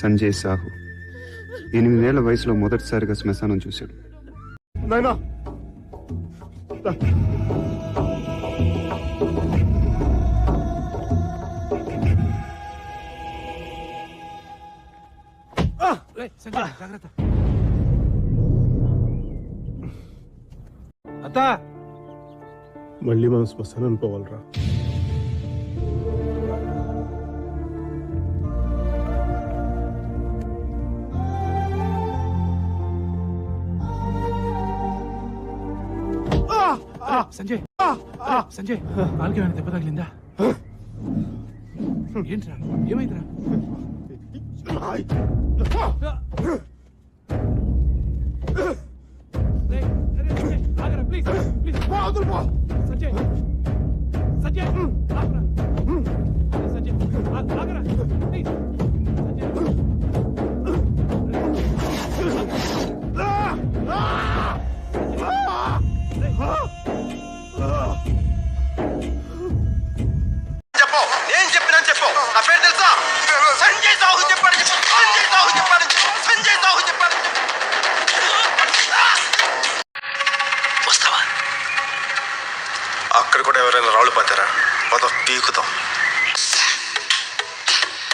సంజయ్ సాహు 8 ఏళ్ల వయసులో మొదటిసారిగా శ్మశానం చూశాడు. నాయనా అత్త మళ్ళీ మనం శ్మశానానికి పోవాలరా. సంజయ్ సంజయ్ కాలుకి ఏమైనా దెబ్బ తగిలిందా? ఏంట్రా ఏమైందిరా? ప్లీజ్ ప్లీజ్ సంజయ్ సంజయ్ సంజయ్ ఆగరా ప్లీజ్ చెప్పు, నేను చెప్పినా చెప్పు. నా పేరు తెలుసా? సంజయ్ సాహు చెప్పాడు. సంజయ్ సాహు చెప్పాడు. సంజయ్ సాహు చెప్పాడు. వస్తావా? అక్కడ కూడా ఎవరైనా రాళ్ళు పాతారా? మొదటి పీకుతాం.